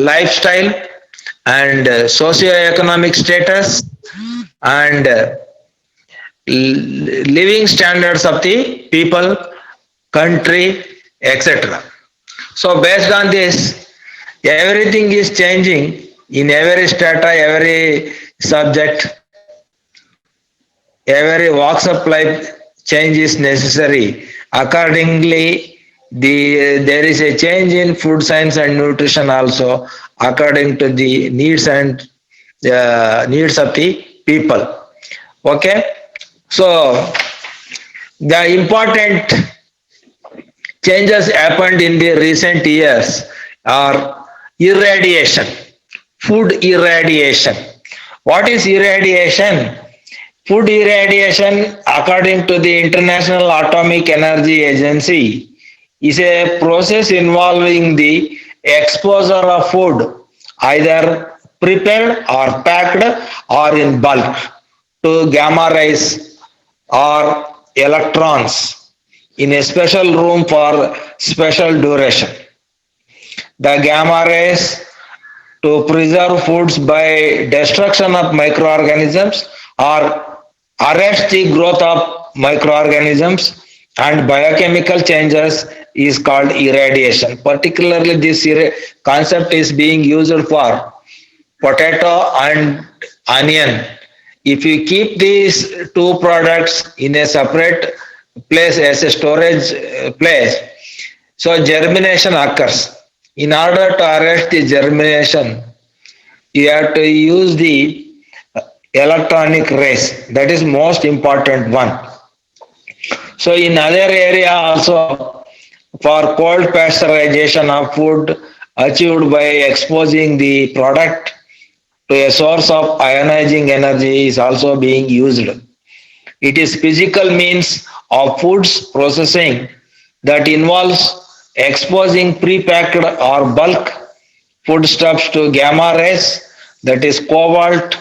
lifestyle and socio-economic status and living standards of the people, country, etc. So based on this, everything is changing in every strata, every subject, every walks of life change is necessary. Accordingly, there is a change in food science and nutrition also according to the needs and needs of the people. Okay, so the important changes happened in the recent years are irradiation, food irradiation. What is irradiation? Food irradiation, according to the International Atomic Energy Agency, is a process involving the exposure of food, either prepared or packed or in bulk, to gamma rays or electrons in a special room for special duration. The gamma rays to preserve foods by destruction of microorganisms or arrest the growth of microorganisms and biochemical changes is called irradiation. Particularly, this concept is being used for potato and onion. If you keep these two products in a separate place as a storage place, so germination occurs. In order to arrest the germination, you have to use the electronic rays. That is most important one. So in other area also, for cold pasteurization of food achieved by exposing the product to a source of ionizing energy is also being used. It is physical means of foods processing that involves exposing pre-packed or bulk foodstuffs to gamma rays, that is cobalt,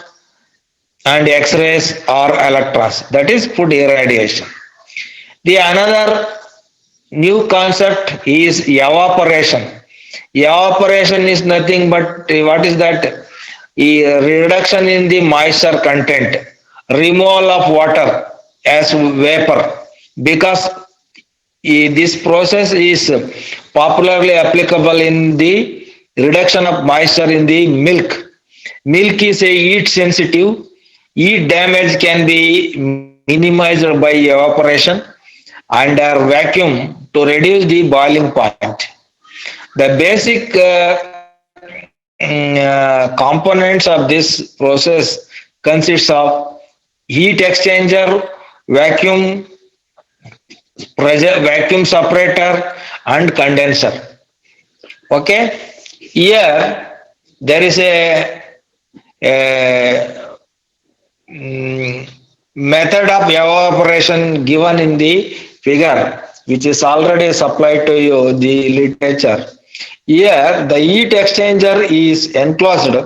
and X-rays or electrons, that is food irradiation. The another new concept is evaporation. Evaporation is nothing but what is that? Reduction in the moisture content, removal of water as vapor, because this process is popularly applicable in the reduction of moisture in the milk. Milk is a heat sensitive. Heat damage can be minimized by evaporation under vacuum to reduce the boiling point. The basic components of this process consists of heat exchanger, vacuum pressure, vacuum separator, and condenser. Okay, here there is a method of evaporation given in the figure, which is already supplied to you, the literature. Here, the heat exchanger is enclosed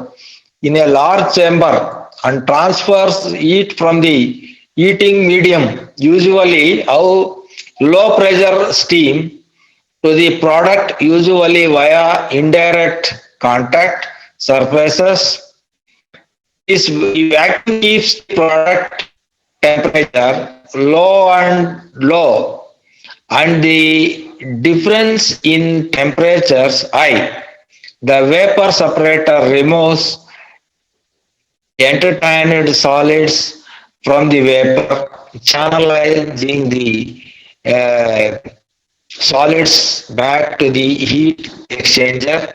in a large chamber and transfers heat from the heating medium, usually low pressure steam, to the product, usually via indirect contact surfaces. This vacuum keeps the product temperature low and the difference in temperatures high. The vapor separator removes entertained solids from the vapor, channelizing the solids back to the heat exchanger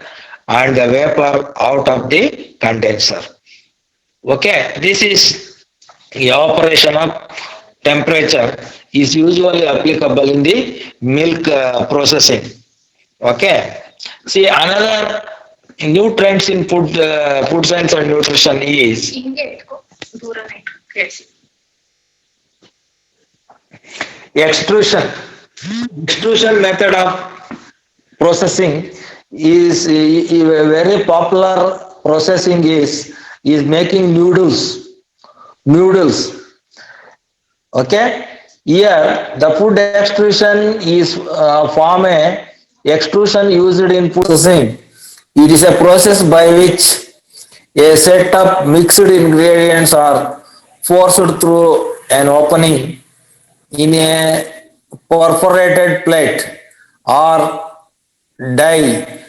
and the vapor out of the condenser. Okay, this is evaporation of temperature is usually applicable in the milk processing. Okay, see another new trends in food science and nutrition is extrusion. Extrusion method of processing is a very popular processing is making noodles. Okay, here the food extrusion is form a extrusion used in food processing It is a process by which a set of mixed ingredients are forced through an opening in a perforated plate or die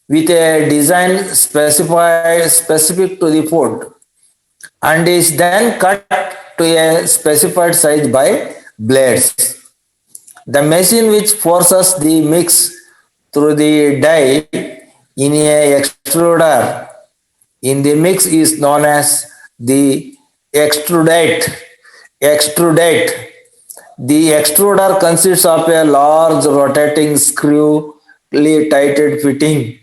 with a design specific to the food and is then cut to a specified size by blades. The machine which forces the mix through the die in a extruder in the mix is known as the extrudate. Extrudate. The extruder consists of a large rotating screw-ly tighted fitting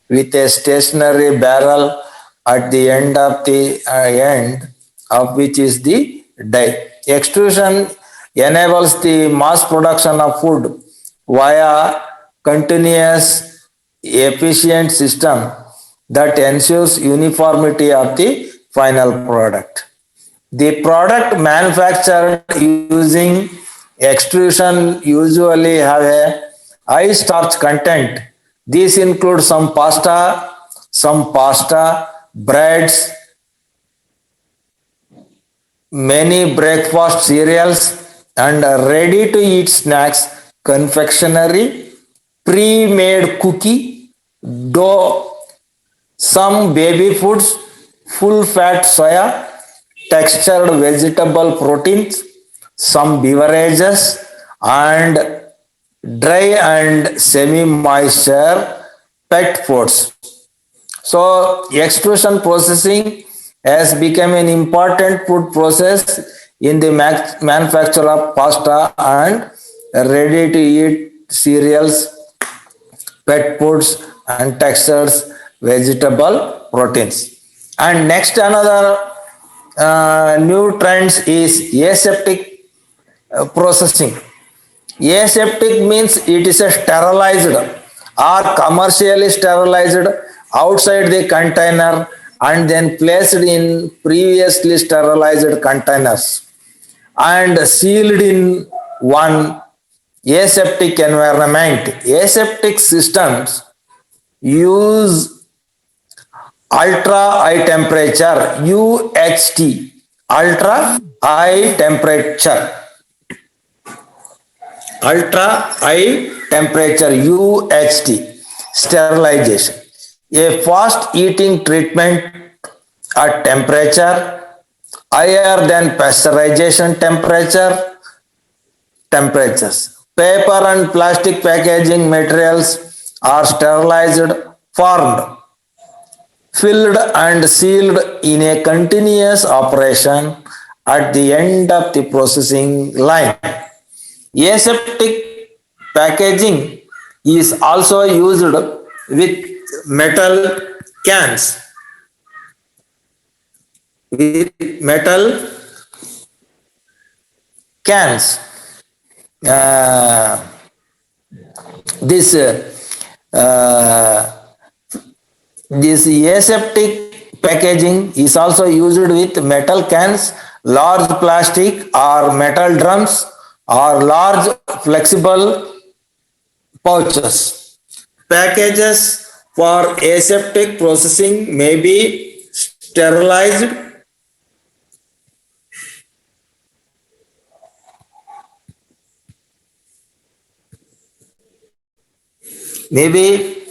with a stationary barrel at the end of which is the die. Extrusion enables the mass production of food via continuous efficient system that ensures uniformity of the final product. The product manufactured using extrusion usually have a high starch content. These include some pasta, breads, many breakfast cereals, and ready to eat snacks, confectionery, pre made cookie, dough, some baby foods, full fat soya, textured vegetable proteins, some beverages, and dry and semi moisture pet foods. So, extrusion processing has become an important food process in the manufacture of pasta and ready to eat cereals, pet foods, and textures, vegetable proteins. And next, another new trends is aseptic processing. Aseptic means it is a sterilized or commercially sterilized outside the container and then placed in previously sterilized containers and sealed in one aseptic environment. Aseptic systems use ultra high temperature UHT, ultra high temperature UHT sterilization, a fast eating treatment at temperature higher than pasteurization temperatures. Paper and plastic packaging materials are sterilized, formed, filled and sealed in a continuous operation at the end of the processing line. Aseptic packaging is also used with metal cans. With metal cans. Uh, this this aseptic packaging is also used with metal cans, large plastic or metal drums, or large flexible pouches. Packages for aseptic processing may be sterilized, may be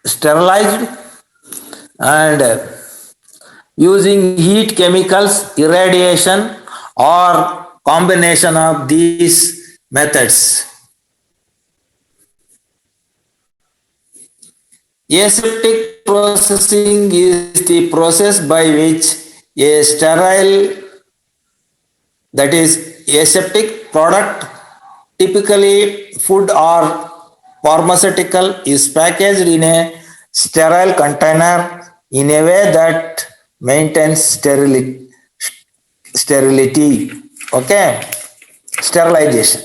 sterilized and using heat, chemicals, irradiation, or combination of these methods. Aseptic processing is the process by which a sterile, that is aseptic product, typically food or pharmaceutical, is packaged in a sterile container in a way that maintains sterility. Okay, sterilization.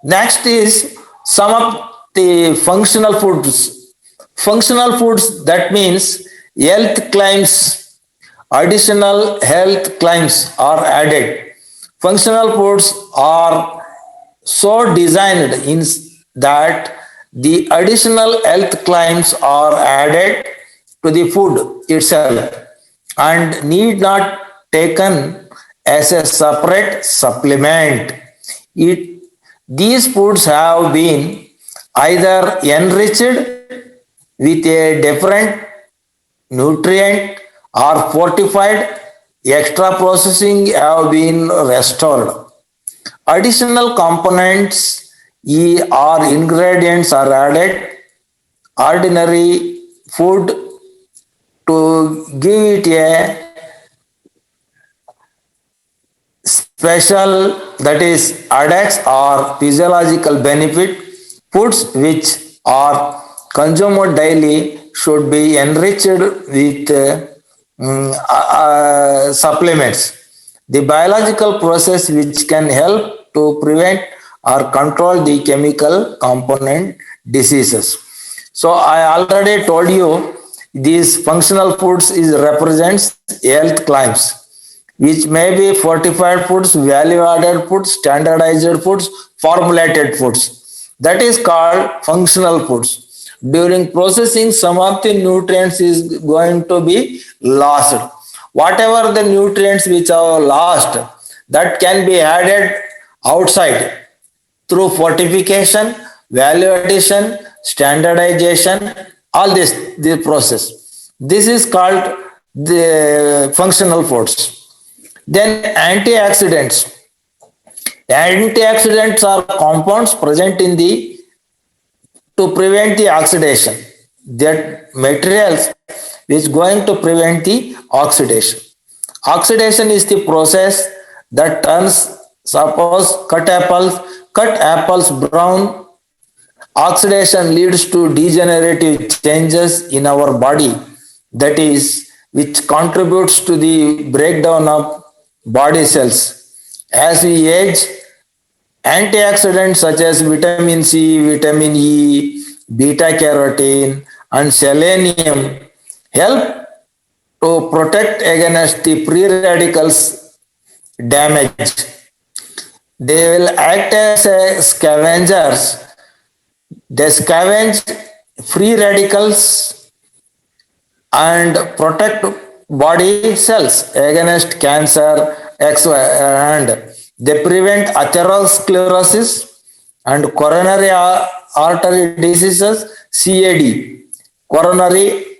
Next is some of the functional foods. Functional foods, that means health claims, additional health claims are added. Functional foods are so designed in that The additional health claims are added to the food itself and need not taken as a separate supplement. It, these foods have been either enriched with a different nutrient or fortified, extra processing have been restored. Additional components or ingredients are added. Ordinary food to give it a special, that is adds or physiological benefit. Foods which are consumed daily should be enriched with supplements. The biological process which can help to prevent or control the chemical component diseases. So I already told you these functional foods is represents health claims, which may be fortified foods, value added foods, standardized foods, formulated foods. That is called functional foods. During processing, some of the nutrients is going to be lost. Whatever the nutrients which are lost, that can be added outside through fortification, value addition, standardization, all this process. This is called the functional foods. Then antioxidants. Antioxidants are compounds present in the to prevent the oxidation. That materials which going to prevent the oxidation. Oxidation is the process that turns, suppose cut apples brown. Oxidation leads to degenerative changes in our body, that is, which contributes to the breakdown of body cells. As we age, antioxidants such as vitamin C, vitamin E, beta carotene, and selenium help to protect against the free radicals damage. They will act as scavengers. They scavenge free radicals and protect body cells against cancer, and they prevent atherosclerosis and coronary artery diseases, CAD, coronary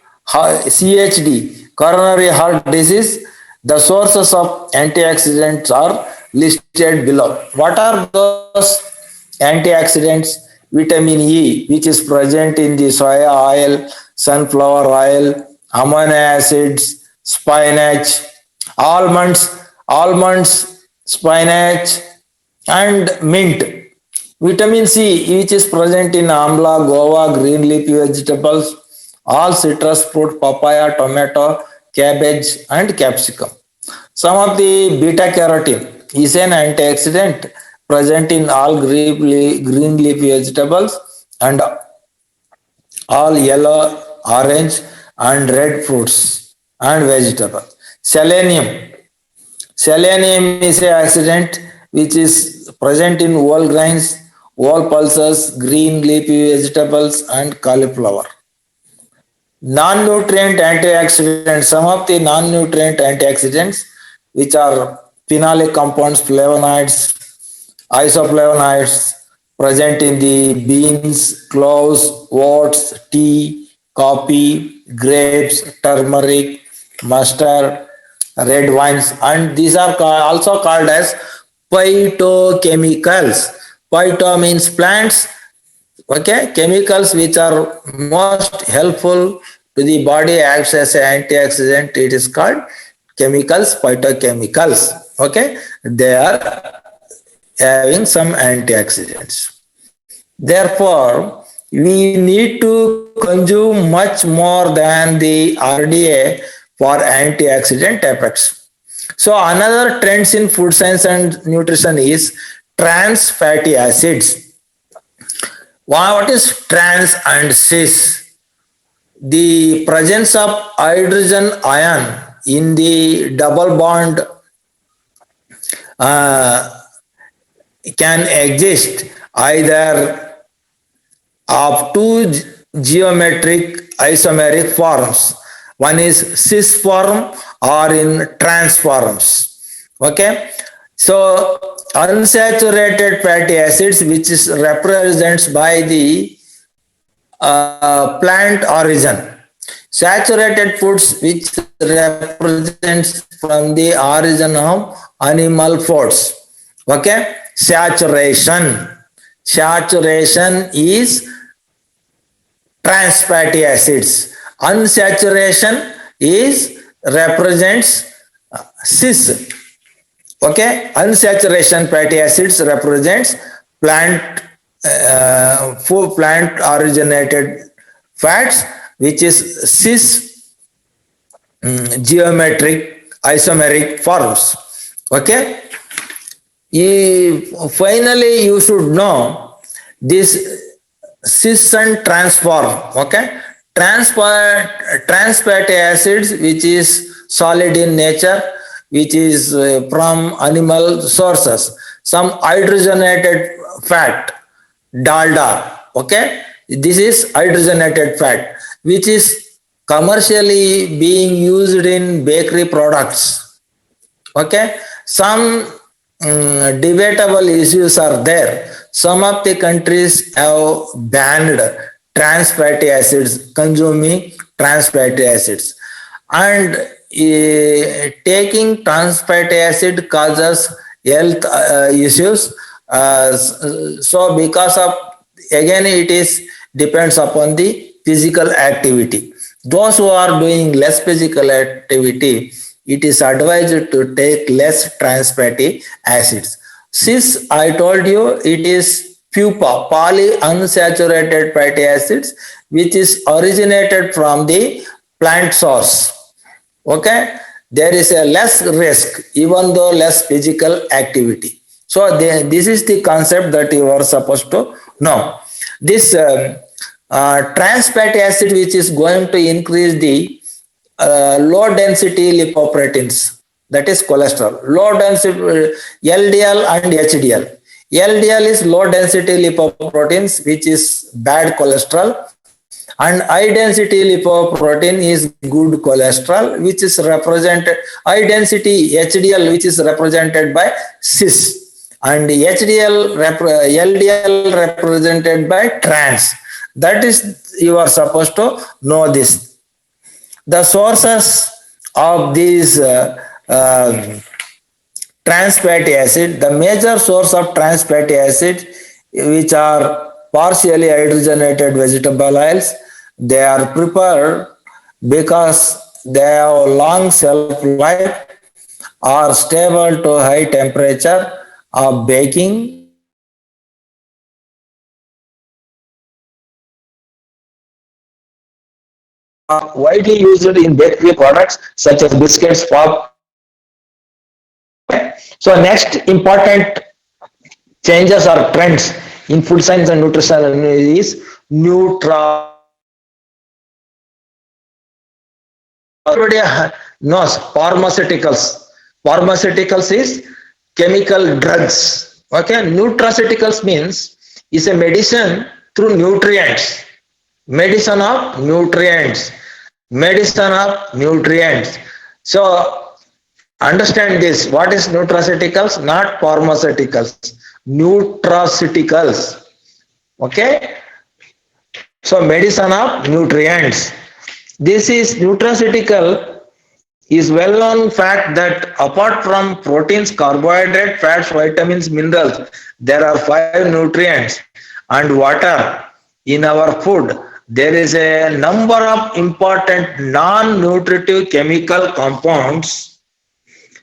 heart disease. The sources of antioxidants are listed below. What are those antioxidants? Vitamin E, which is present in the soya oil, sunflower oil, amino acids, spinach, almonds, spinach, and mint. Vitamin C, which is present in amla, guava, green leafy vegetables, all citrus fruit, papaya, tomato, cabbage, and capsicum. Some of the beta carotene is an antioxidant present in all green leafy vegetables and all yellow, orange, and red fruits and vegetables. Selenium. Selenium is an accident which is present in whole grains, whole pulses, green leafy vegetables, and cauliflower. Non-nutrient antioxidants. Some of the non-nutrient antioxidants, which are phenolic compounds, flavonoids, isoflavonoids, present in the beans, cloves, oats, tea, coffee, grapes, turmeric, mustard, red wines, and these are also called as phytochemicals. Phyto means plants, okay, chemicals which are most helpful to the body, acts as an antioxidant. It is called chemicals, phytochemicals. Okay, they are having some antioxidants. Therefore, we need to consume much more than the RDA for antioxidant effects. So another trends in food science and nutrition is trans fatty acids. What is trans and cis? The presence of hydrogen ion in the double bond uh, can exist either of two geometric isomeric forms. One is cis form or in trans forms. Okay. So unsaturated fatty acids, which is represents by the plant origin. Saturated foods, which represents from the origin of animal foods. Okay. Saturation. Saturation is trans fatty acids. Unsaturation is represents cis. Okay, unsaturation fatty acids represents plant plant originated fats, which is cis geometric isomeric forms. Okay, finally you should know this cis and transform. Okay, trans fatty acids, which is solid in nature, which is from animal sources. Some hydrogenated fat, dalda. Okay, this is hydrogenated fat, which is commercially being used in bakery products. Okay, some debatable issues are there. Some of the countries have banned trans fatty acids, consuming trans fatty acids, and taking trans fatty acid causes health issues. So because of, again, it is depends upon the physical activity. Those who are doing less physical activity, it is advised to take less trans fatty acids. Cis, I told you, it is PUPA, polyunsaturated fatty acids, which is originated from the plant source. Okay, there is a less risk, even though less physical activity. So this is the concept that you are supposed to know. This trans fatty acid, which is going to increase the low density lipoproteins, that is cholesterol. Low density LDL and HDL. LDL is low density lipoproteins, which is bad cholesterol, and high density lipoprotein is good cholesterol, which is represented, high density HDL, which is represented by cis, and LDL represented by trans. That is, you are supposed to know this. The sources of these trans fatty acid, the major source of trans fatty acid, which are partially hydrogenated vegetable oils, they are prepared because they have long shelf life, are stable to high temperature of baking, are widely used in bakery products such as biscuits, pop. So next important changes or trends in food science and nutrition is nutra. Everybody knows pharmaceuticals. Pharmaceuticals is chemical drugs. Okay, nutraceuticals means is a medicine through nutrients. Medicine of nutrients. Medicine of nutrients. So understand this. What is nutraceuticals? Not pharmaceuticals. Nutraceuticals. Okay. So medicine of nutrients. This is nutraceutical is well known fact that apart from proteins, carbohydrate, fats, vitamins, minerals, there are 5 nutrients and water in our food. There is a number of important non-nutritive chemical compounds,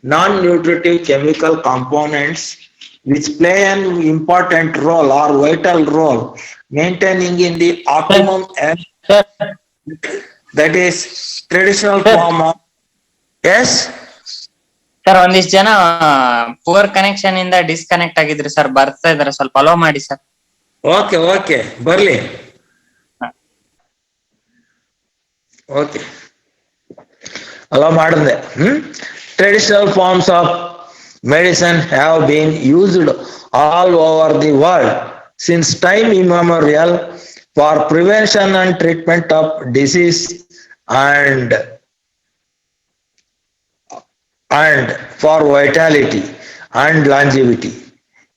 non-nutritive chemical components which play an important role or vital role maintaining in the optimum health. That is traditional form of. Yes. Sir ಒಂದಿಷ್ಟು ಜನ poor connection ಇಂದ disconnect ಆಗಿದ್ರು sir, ಬರ್ತಾ ಇದಾರೆ, ಸ್ವಲ್ಪ hello ಮಾಡಿ sir. Okay okay ಬರ್ಲಿ. Okay hello ಮಾಡಿದೆ. Traditional forms of medicine have been used all over the world since time immemorial. for prevention and treatment of disease and for vitality and longevity.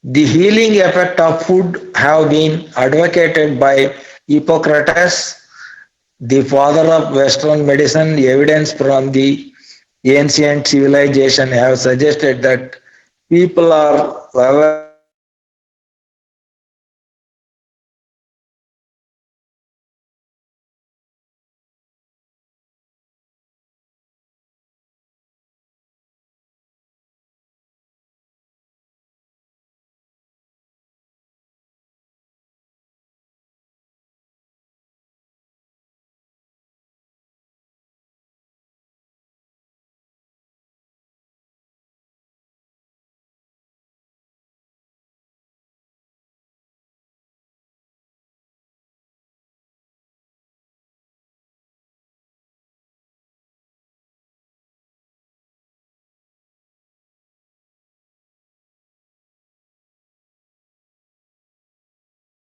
The healing effect of food have been advocated by Hippocrates, the father of Western medicine. Evidence from the ancient civilization have suggested that people are aware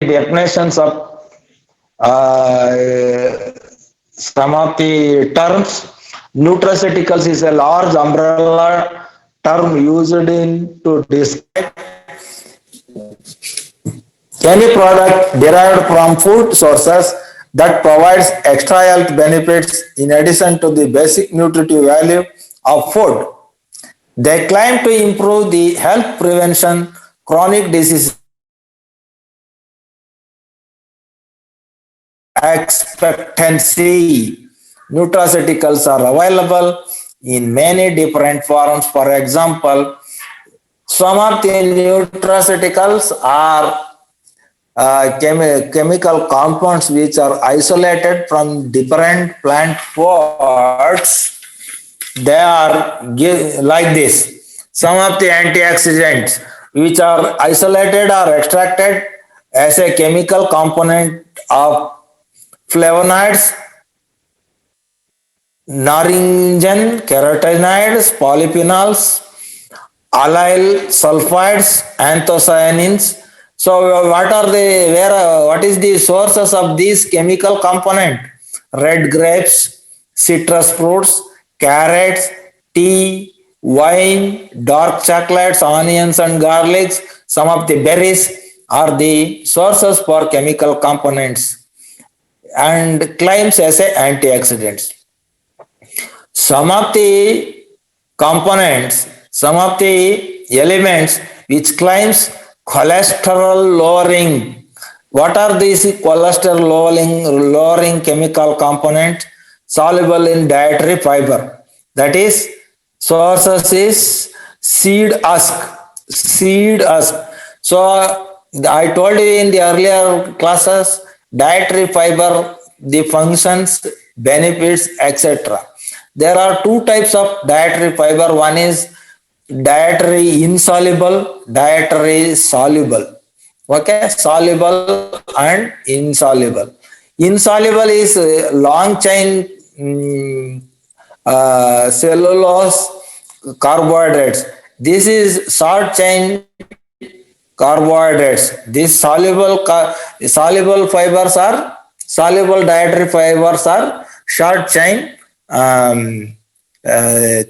definitions of some of the terms. Nutraceuticals is a large umbrella term used in to describe any product derived from food sources that provides extra health benefits in addition to the basic nutritive value of food. They claim to improve the health prevention, chronic disease expectancy. Nutraceuticals are available in many different forms. For example, some of the nutraceuticals are chemical compounds which are isolated from different plant foods. They are like this. Some of the antioxidants which are isolated or extracted as a chemical component of flavonoids, naringin, carotenoids, polyphenols, allyl sulfides, anthocyanins. So, what is the sources of these chemical component? Red grapes, citrus fruits, carrots, tea, wine, dark chocolates, onions, and garlics. Some of the berries are the sources for chemical components and claims as a antioxidants. Some of the components, some of the elements which claims cholesterol lowering. What are these cholesterol lowering chemical components? Soluble in dietary fiber. That is, sources is seed husk. Seed husk. So I told you in the earlier classes, dietary fiber, the functions, benefits, etc. There are two types of dietary fiber. One is dietary insoluble, dietary soluble. Okay, soluble and insoluble. Insoluble is long chain cellulose carbohydrates. This is short chain carbohydrates. These soluble fibers are soluble dietary fibers are short chain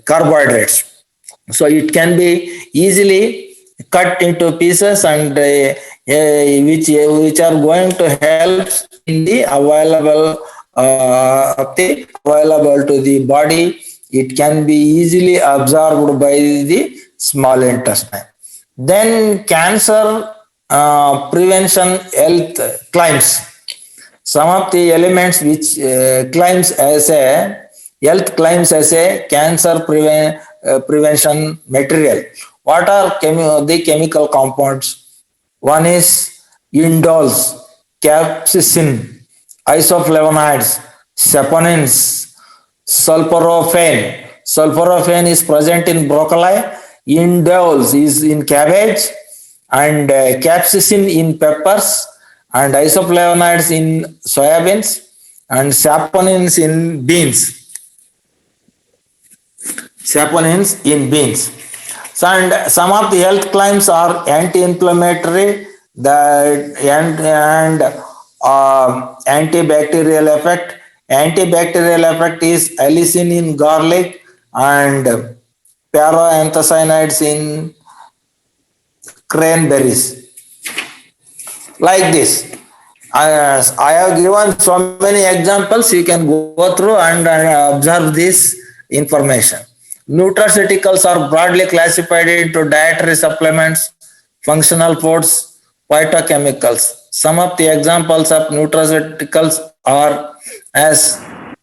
carbohydrates. So it can be easily cut into pieces and which are going to help in the available to the body. It can be easily absorbed by the small intestine. Then cancer prevention health claims. Some of the elements which claims as a health claims as a cancer prevention material. What are the chemical compounds? One is indoles, capsaicin, isoflavonoids, saponins, sulforaphane. Sulforaphane is present in broccoli, indoles is in cabbage, and capsaicin in peppers, and isoflavonoids in soybeans, and saponins in beans. Saponins in beans. So, and some of the health claims are anti-inflammatory and antibacterial effect. Antibacterial effect is allicin in garlic and para-anthocyanins in cranberries. Like this. I have given so many examples. You can go through and observe this information. Nutraceuticals are broadly classified into dietary supplements, functional foods, phytochemicals. Some of the examples of nutraceuticals are as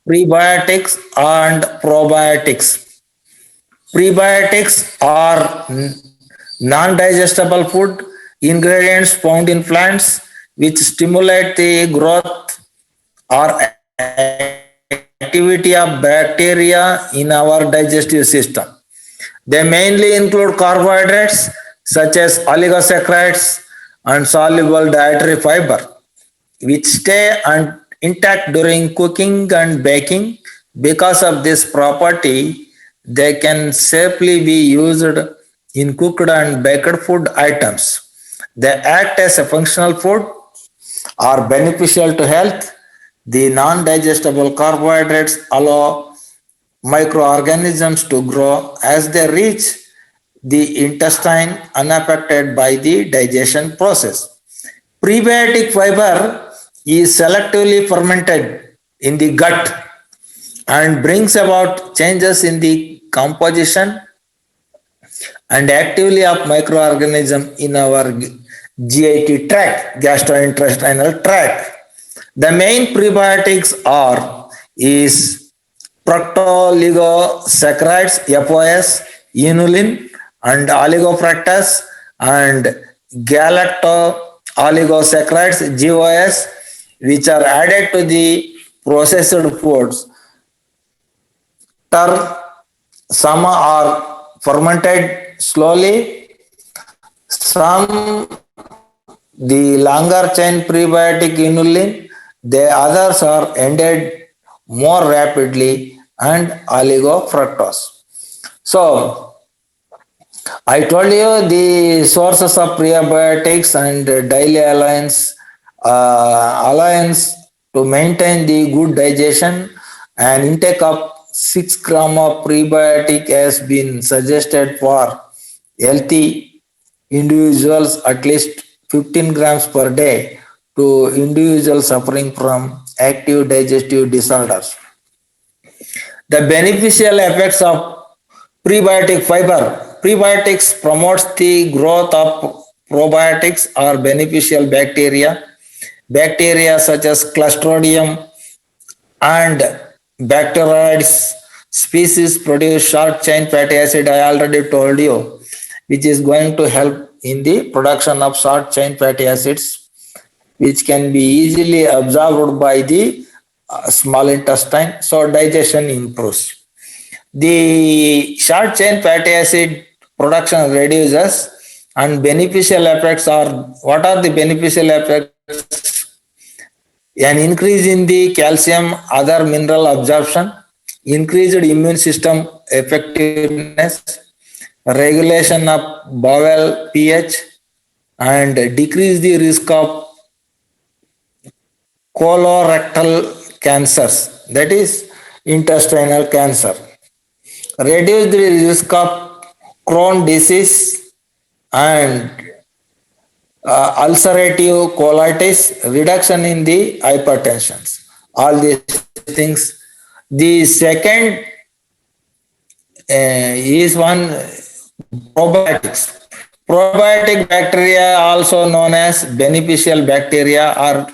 prebiotics and probiotics. Prebiotics are non-digestible food ingredients found in plants which stimulate the growth or activity of bacteria in our digestive system. They mainly include carbohydrates such as oligosaccharides and soluble dietary fiber, which stay intact during cooking and baking. Because of this property, they can safely be used in cooked and baked food items. They act as a functional food, are beneficial to health. The non-digestible carbohydrates allow microorganisms to grow as they reach the intestine unaffected by the digestion process. Prebiotic fiber is selectively fermented in the gut and brings about changes in the composition and activity of microorganism in our GIT tract, gastrointestinal tract. The main prebiotics are is fructooligosaccharides FOS, inulin and oligofructose and galacto-oligosaccharides GOS, which are added to the processed foods. Some are fermented slowly, some the longer chain prebiotic inulin, the others are ended more rapidly and oligofructose. So, I told you the sources of prebiotics and daily alliance to maintain the good digestion. An intake of 6 gram of prebiotic has been suggested for healthy individuals, at least 15 grams per day to individuals suffering from active digestive disorders. The beneficial effects of prebiotic fiber. Prebiotics promotes the growth of probiotics or beneficial bacteria. Bacteria such as Clostridium and Bacteroides species produce short chain fatty acid, I already told you, which is going to help in the production of short chain fatty acids, which can be easily absorbed by the small intestine, so digestion improves. The short chain fatty acid production reduces, and beneficial effects are, what are the beneficial effects? An increase in the calcium, other mineral absorption, increased immune system effectiveness, regulation of bowel pH, and decrease the risk of colorectal cancers, that is intestinal cancer, reduce the risk of Crohn's disease and ulcerative colitis, reduction in the hypertension. All these things. The second is one probiotics. Probiotic bacteria, also known as beneficial bacteria or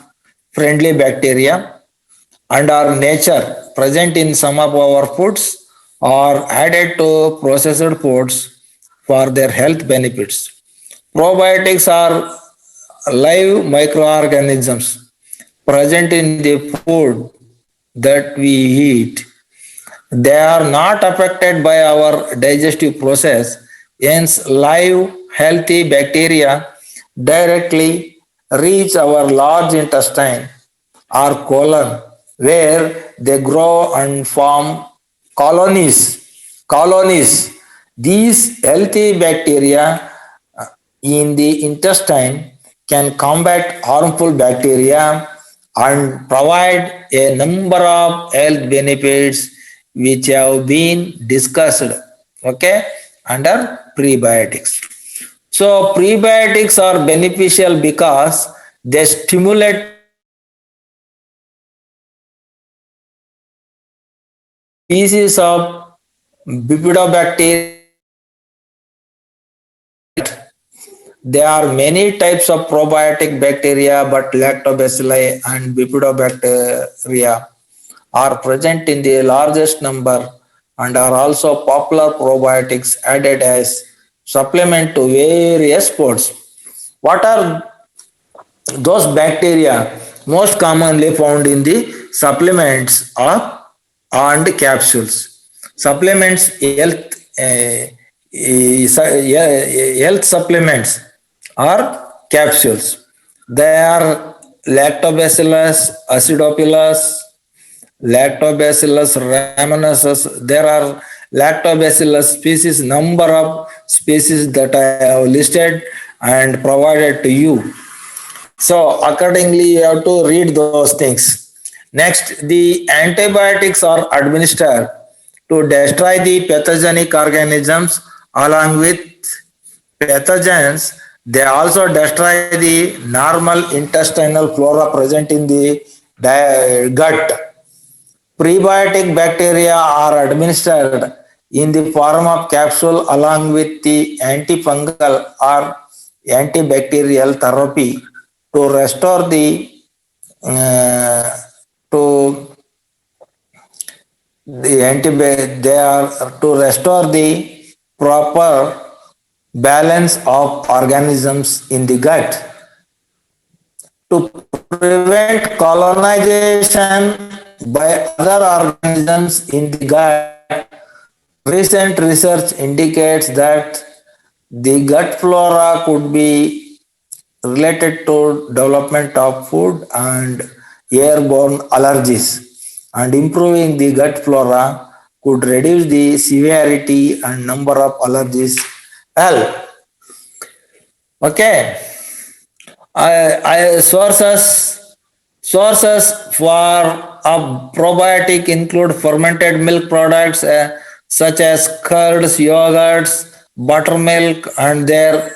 friendly bacteria, and are nature present in some of our foods or added to processed foods for their health benefits. Probiotics are live microorganisms present in the food that we eat. They are not affected by our digestive process, hence live healthy bacteria directly reach our large intestine or colon, where they grow and form colonies. These healthy bacteria in the intestine can combat harmful bacteria and provide a number of health benefits which have been discussed, okay, under prebiotics. So prebiotics are beneficial because they stimulate species of bifidobacteria. There are many types of probiotic bacteria, but lactobacilli and bifidobacteria are present in the largest number and are also popular probiotics added as supplement to various foods. What are those bacteria most commonly found in the supplements or and capsules? Supplements, health supplements or capsules. They are Lactobacillus acidophilus, Lactobacillus rhamnosus. There are Lactobacillus species, number of species that I have listed and provided to you. So accordingly, you have to read those things. Next, the antibiotics are administered to destroy the pathogenic organisms. Along with pathogens, they also destroy the normal intestinal flora present in the gut. Prebiotic bacteria are administered in the form of capsule along with the antifungal or antibacterial therapy to restore the uh, to they are to restore the proper balance of organisms in the gut to prevent colonization by other organisms in the gut. Recent research indicates that the gut flora could be related to development of food and airborne allergies, and improving the gut flora could reduce the severity and number of allergies. Well, okay. Sources for a probiotic include fermented milk products such as curds, yogurts, buttermilk, and their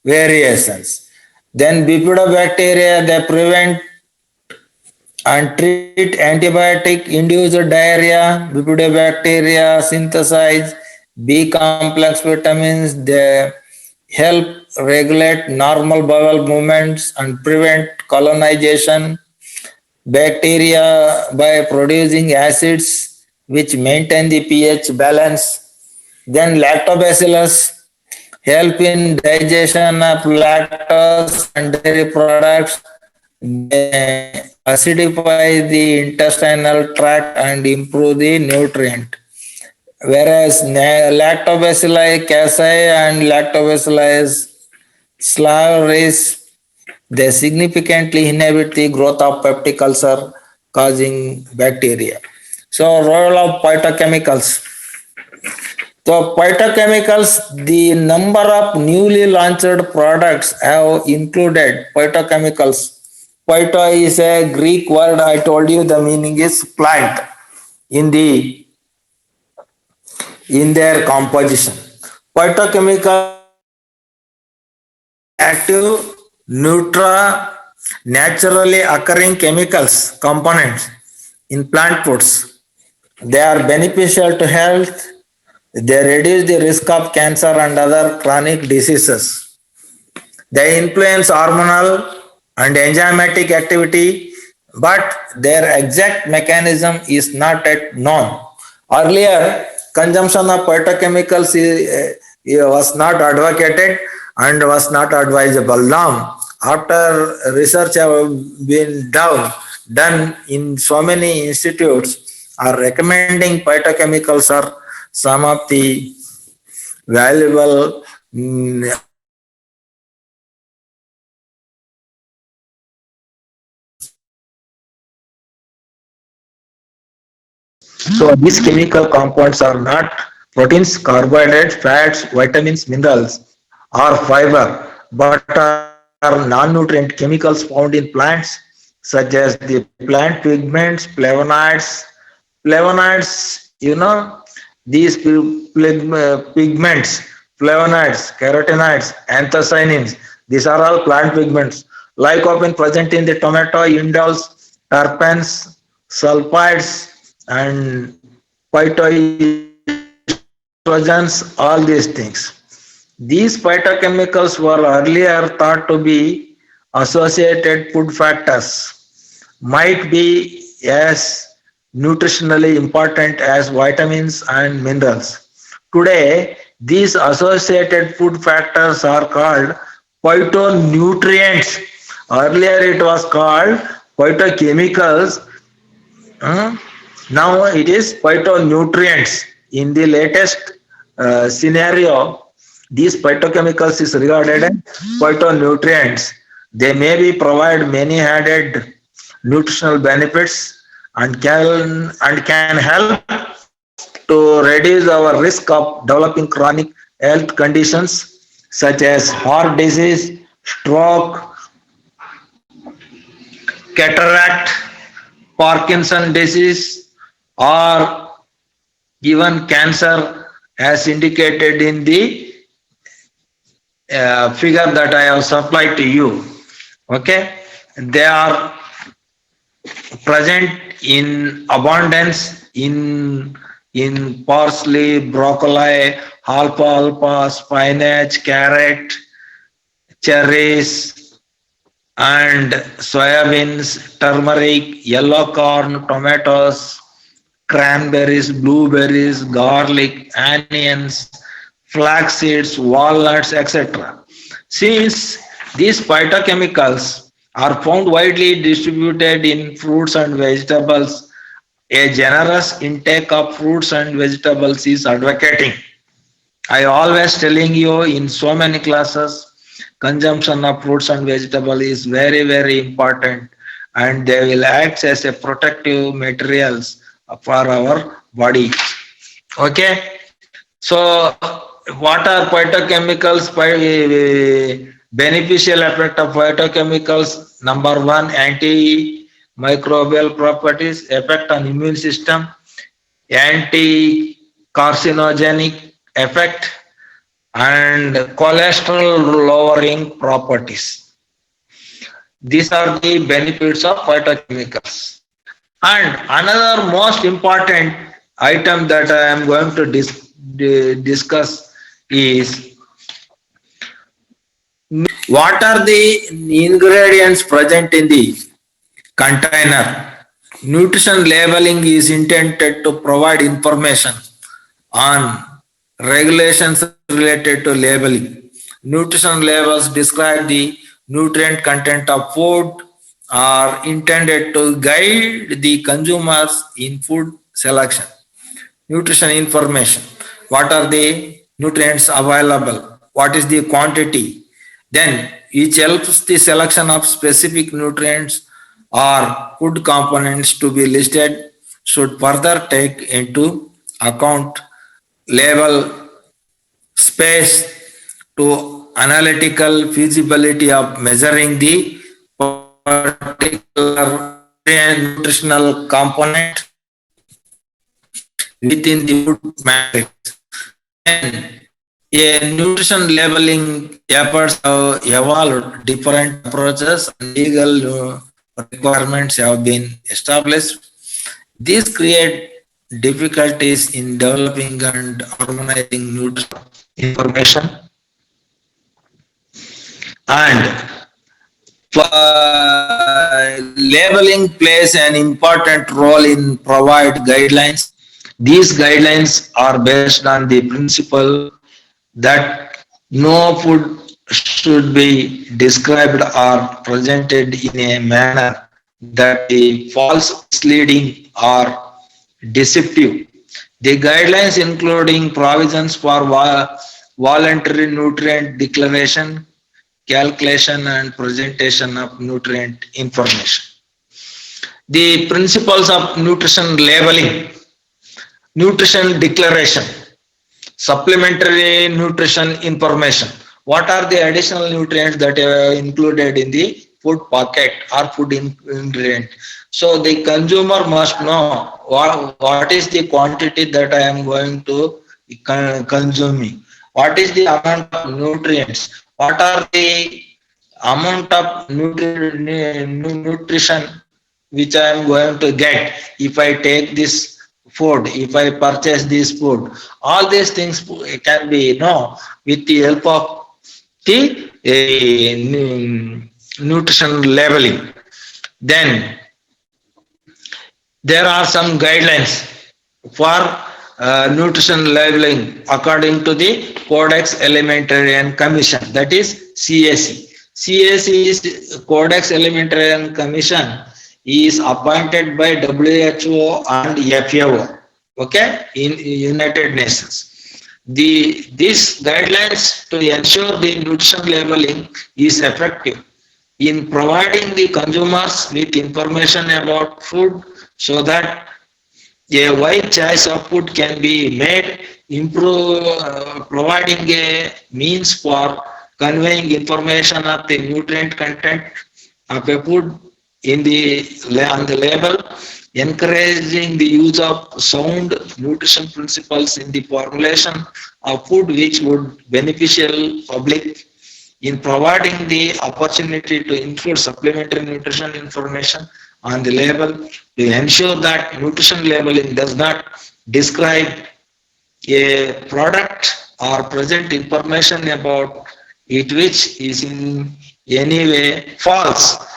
variations. Then bifidobacteria, they prevent and treat antibiotic induced diarrhea. Bifidobacteria synthesize B complex vitamins. They help regulate normal bowel movements and prevent colonization. Bacteria by producing acids which maintain the pH balance. Then lactobacillus help in digestion of lactose and dairy products. They acidify the intestinal tract and improve the nutrient. Whereas lactobacilli casei and lactobacillus slavis, they significantly inhibit the growth of peptic ulcer causing bacteria. So role of phytochemicals. So phytochemicals, the number of newly launched products have included phytochemicals. Phyto is a Greek word. I told you the meaning is plant in their composition. Phytochemical active naturally occurring chemicals components in plant foods. They are beneficial to health. They reduce the risk of cancer and other chronic diseases. They influence hormonal and enzymatic activity, but their exact mechanism is not yet known. Earlier, consumption of phytochemicals was not advocated and was not advisable. Now, after research have been done in so many institutes, are recommending phytochemicals are some of the valuable so these chemical compounds are not proteins, carbohydrates, fats, vitamins, minerals, or fiber, but are non-nutrient chemicals found in plants such as the plant pigments, flavonoids. Flavonoids, these pigments, flavonoids, carotenoids, anthocyanins, these are all plant pigments. Lycopene present in the tomato, indoles, terpenes, sulfides, and phytoestrogens, all these things. These phytochemicals were earlier thought to be associated food factors, might be as nutritionally important as vitamins and minerals. Today, these associated food factors are called phytonutrients. Earlier, it was called phytochemicals. Now, it is phytonutrients. In the latest scenario, these phytochemicals is regarded as phytonutrients. They may be provide many added nutritional benefits and can help to reduce our risk of developing chronic health conditions such as heart disease, stroke, cataract, Parkinson disease, or even cancer, as indicated in the figure that I have supplied to you. Okay, they are present in abundance in parsley, broccoli, alfalfa, spinach, carrot, cherries, and soybeans, turmeric, yellow corn, tomatoes, cranberries, blueberries, garlic, onions, flax seeds, walnuts, etc. Since these phytochemicals are found widely distributed in fruits and vegetables, a generous intake of fruits and vegetables is advocating. I always telling you in so many classes, consumption of fruits and vegetable is very, very important, and they will act as a protective materials for our body. Okay. So what are phytochemicals? Beneficial effect of phytochemicals. Number one, antimicrobial properties, effect on immune system, anti-carcinogenic effect, and cholesterol lowering properties. These are the benefits of phytochemicals. And another most important item that I am going to discuss is what are the ingredients present in the container. Nutrition labeling is intended to provide information on regulations related to labeling. Nutrition labels describe the nutrient content of food, are intended to guide the consumers in food selection. Nutrition information. What are the nutrients available? What is the quantity? Then each helps the selection of specific nutrients or food components to be listed should further take into account label space to analytical feasibility of measuring the particular nutritional component within the food matrix. And a nutrition labeling efforts have evolved, different approaches and legal requirements have been established. These create difficulties in developing and harmonizing nutrition information, and labeling plays an important role in provide guidelines. These guidelines are based on the principle that no food should be described or presented in a manner that is false, misleading, or deceptive. The guidelines including provisions for voluntary nutrient declaration, calculation and presentation of nutrient information. The principles of nutrition labeling, nutrition declaration, supplementary nutrition information. What are the additional nutrients that are included in the food packet or food ingredient. So the consumer must know what is the quantity that I am going to consuming. What is the amount of nutrients? What are the amount of nutrition which I am going to get if I take this food, if I purchase this food. All these things can be with the help of the nutrition labeling. Then there are some guidelines for nutrition labeling according to the Codex Alimentarian Commission, that is CAC. CAC is Codex Alimentarian Commission is appointed by WHO and FAO, okay, in United Nations. These guidelines to ensure the nutrition labeling is effective in providing the consumers with information about food so that a wide choice of food can be made, providing a means for conveying information of the nutrient content of a food on the label, encouraging the use of sound nutrition principles in the formulation of food which would beneficial public, in providing the opportunity to include supplementary nutrition information on the label to ensure that nutrition labeling does not describe a product or present information about it which is in any way false,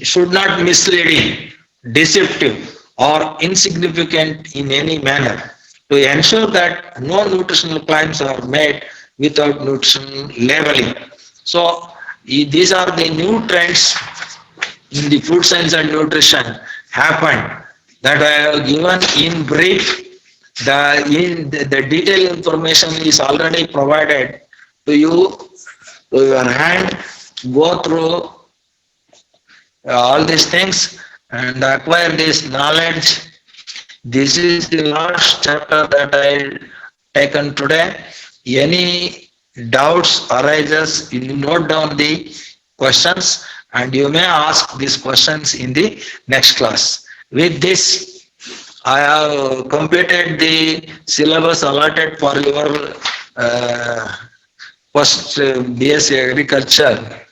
should not misleading, deceptive or insignificant in any manner, to ensure that no nutritional claims are made without nutrition labeling. So these are the new trends in the food science and nutrition happened that I have given in brief. The detailed information is already provided to you, to your hand. Go through all these things and acquire this knowledge. This is the last chapter that I taken today. Any doubts arises, you note down the questions and you may ask these questions in the next class. With this, I have completed the syllabus allotted for your first BSc Agriculture,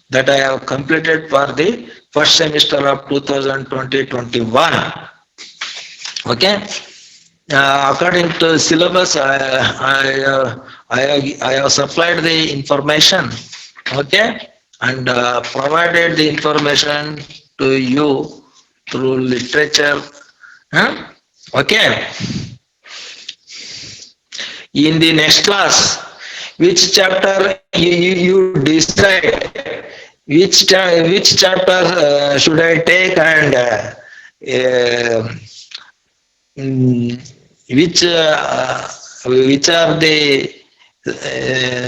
that I have completed for the first semester of 2020-21. Okay. According to syllabus, I have supplied the information, okay, and provided the information to you through literature. Okay. In the next class, which chapter you decide which chapter should I take and which are the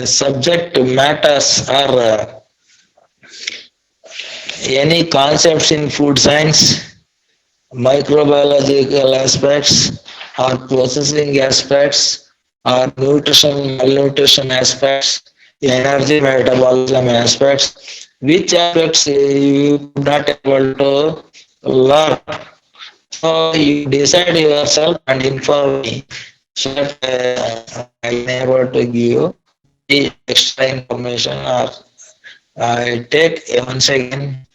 subject matters or any concepts in food science, microbiological aspects or processing aspects or nutrition, malnutrition aspects, energy metabolism aspects, which aspects you could not able to learn. So you decide yourself and inform me so that I am able to give you the extra information, or I take once again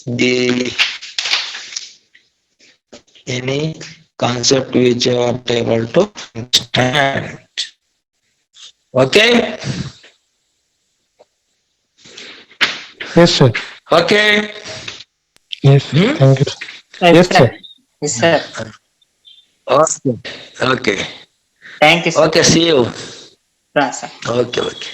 the any concept which you are able to understand. Okay? Yes, sir. Okay. Yes, thank you. Yes, sir. Yes, sir. Okay. Okay. Thank you, sir. Okay, see you. Sir. Okay, okay.